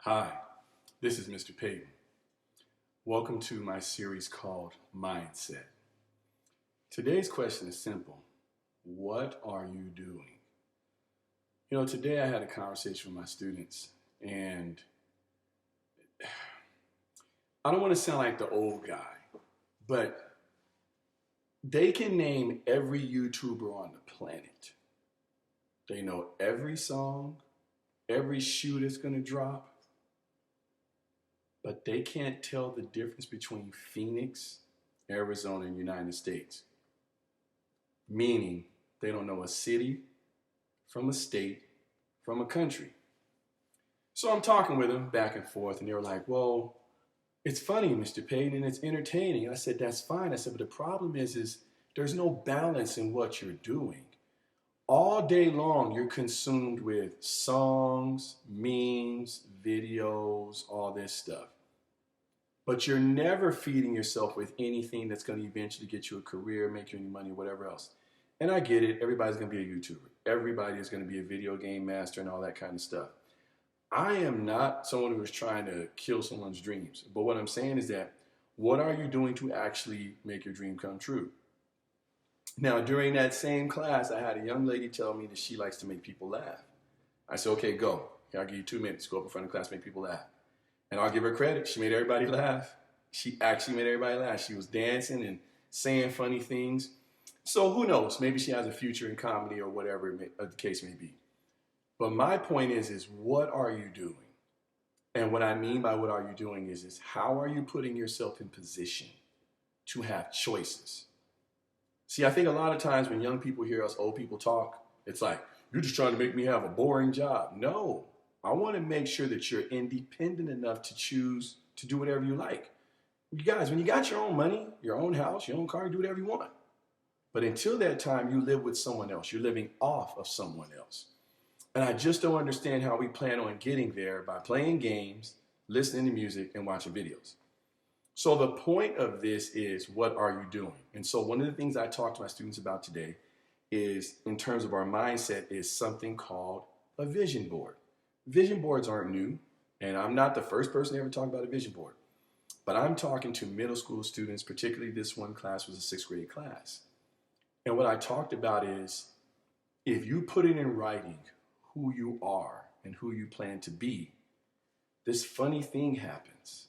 Hi, this is Mr. Payton. Welcome to my series called Mindset. Today's question is simple. What are you doing? Today I had a conversation with my students, and I don't want to sound like the old guy, but they can name every YouTuber on the planet. They know every song, every shoe that's going to drop, but they can't tell the difference between Phoenix, Arizona, and United States. Meaning, they don't know a city from a state from a country. So I'm talking with them back and forth, and they were like, well, it's funny, Mr. Payton, and it's entertaining. I said, that's fine. I said, but the problem is there's no balance in what you're doing. All day long, you're consumed with songs, memes, videos, all this stuff. But you're never feeding yourself with anything that's going to eventually get you a career, make you any money, whatever else. And I get it. Everybody's going to be a YouTuber. Everybody is going to be a video game master and all that kind of stuff. I am not someone who is trying to kill someone's dreams. But what I'm saying is that what are you doing to actually make your dream come true? Now, during that same class, I had a young lady tell me that she likes to make people laugh. I said, okay, go. Here, I'll give you 2 minutes. Go up in front of the class, make people laugh. And I'll give her credit. She made everybody laugh. She actually made everybody laugh. She was dancing and saying funny things. So who knows? Maybe she has a future in comedy or whatever the case may be. But my point is what are you doing? And what I mean by what are you doing is how are you putting yourself in position to have choices? See, I think a lot of times when young people hear us old people talk, it's like, you're just trying to make me have a boring job. No. I want to make sure that you're independent enough to choose to do whatever you like. You guys, when you got your own money, your own house, your own car, you do whatever you want. But until that time, you live with someone else. You're living off of someone else. And I just don't understand how we plan on getting there by playing games, listening to music, and watching videos. So the point of this is, what are you doing? And so one of the things I talk to my students about today is, in terms of our mindset, is something called a vision board. Vision boards aren't new, and I'm not the first person to ever talk about a vision board. But I'm talking to middle school students, particularly this one class was a 6th grade class. And what I talked about is, if you put it in writing who you are and who you plan to be, this funny thing happens.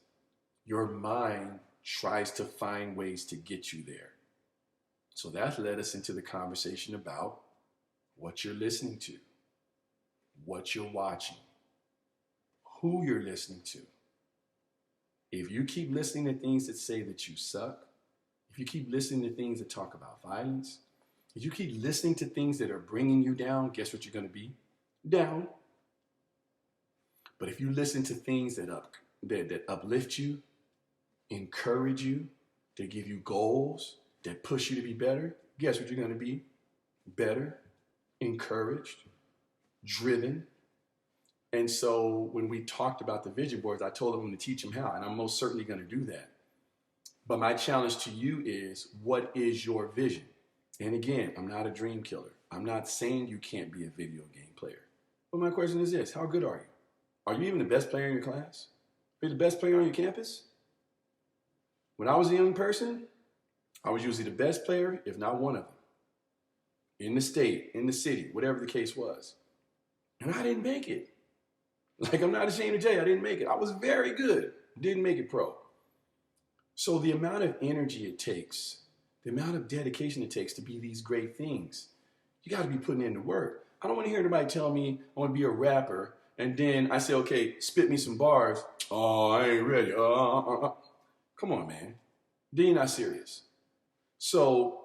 Your mind tries to find ways to get you there. So that led us into the conversation about what you're listening to, what you're watching, who you're listening to. If you keep listening to things that say that you suck, if you keep listening to things that talk about violence, if you keep listening to things that are bringing you down, guess what you're going to be? Down. But if you listen to things that uplift you, encourage you, that give you goals, that push you to be better, guess what you're going to be? Better, encouraged, driven. And so when we talked about the vision boards, I told them I'm going to teach them how, and I'm most certainly going to do that. But my challenge to you is, what is your vision? And again, I'm not a dream killer. I'm not saying you can't be a video game player. But my question is this, how good are you? Are you even the best player in your class? Are you the best player on your campus? When I was a young person, I was usually the best player, if not one of them. In the state, in the city, whatever the case was. And I didn't make it. Like, I'm not ashamed to tell you, I didn't make it. I was very good, didn't make it pro. So the amount of energy it takes, the amount of dedication it takes to be these great things, you got to be putting in the work. I don't want to hear anybody tell me I want to be a rapper, and then I say, okay, spit me some bars. Oh, I ain't ready. Come on, man. Then you're not serious. So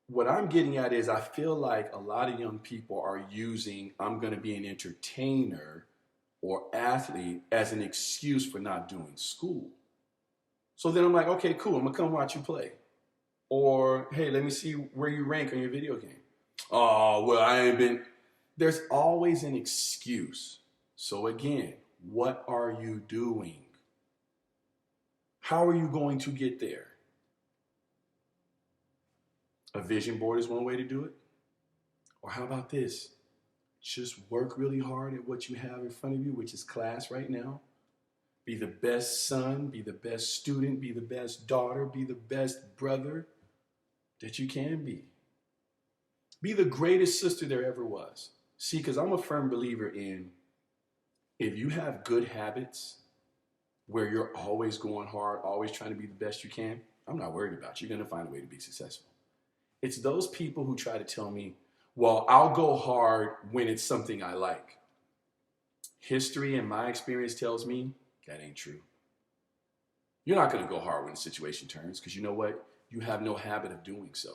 what I'm getting at is, I feel like a lot of young people are using, I'm going to be an entertainer or athlete, as an excuse for not doing school. So then I'm like, okay, cool, I'm going to come watch you play. Or, hey, let me see where you rank on your video game. Oh, well, I ain't been. There's always an excuse. So again, what are you doing? How are you going to get there? A vision board is one way to do it. Or how about this? Just work really hard at what you have in front of you, which is class right now. Be the best son, be the best student, be the best daughter, be the best brother that you can be. Be the greatest sister there ever was. See, because I'm a firm believer in if you have good habits where you're always going hard, always trying to be the best you can, I'm not worried about you. You're going to find a way to be successful. It's those people who try to tell me, well, I'll go hard when it's something I like. History and my experience tells me that ain't true. You're not going to go hard when the situation turns because you know what? You have no habit of doing so.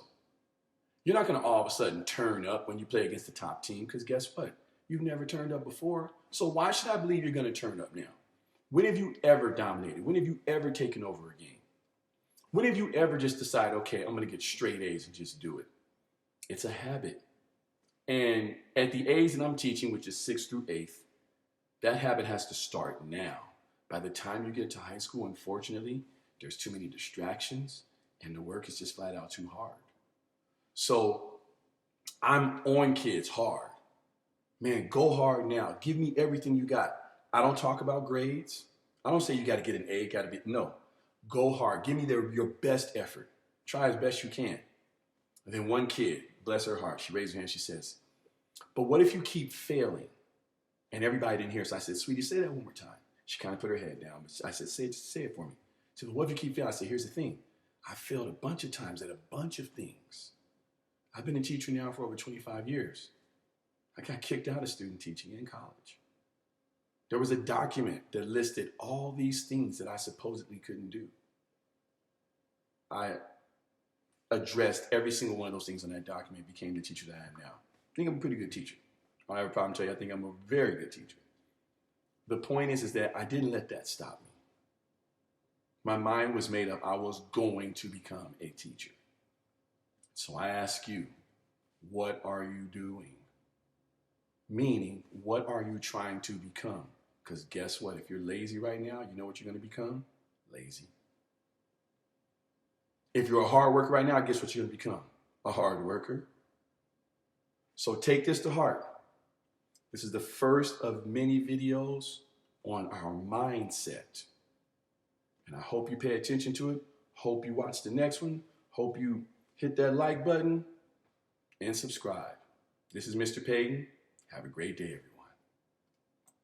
You're not going to all of a sudden turn up when you play against the top team because guess what? You've never turned up before. So why should I believe you're going to turn up now? When have you ever dominated? When have you ever taken over a game? When have you ever just decided, okay, I'm going to get straight A's and just do it? It's a habit. And at the A's that I'm teaching, which is 6th through 8th, that habit has to start now. By the time you get to high school, unfortunately, there's too many distractions and the work is just flat out too hard. So I'm on kids hard. Man, go hard now. Give me everything you got. I don't talk about grades. I don't say you got to get an A, no. Go hard. Give me your best effort. Try as best you can. And then one kid, bless her heart, she raised her hand, she says, but what if you keep failing? And everybody didn't hear, so I said, sweetie, say that one more time. She kind of put her head down. I said, say it for me. She said, what if you keep failing? I said, here's the thing. I failed a bunch of times at a bunch of things. I've been a teacher now for over 25 years. I got kicked out of student teaching in college. There was a document that listed all these things that I supposedly couldn't do. I addressed every single one of those things on that document, became the teacher that I am now. I think I'm a pretty good teacher. I don't have a problem telling you, I think I'm a very good teacher. The point is that I didn't let that stop me. My mind was made up. I was going to become a teacher. So I ask you, what are you doing? Meaning, what are you trying to become? Because guess what? If you're lazy right now, you know what you're going to become? Lazy. If you're a hard worker right now, guess what you're going to become? A hard worker. So take this to heart. This is the first of many videos on our mindset. And I hope you pay attention to it. Hope you watch the next one. Hope you hit that like button and subscribe. This is Mr. Payton. Have a great day, everyone.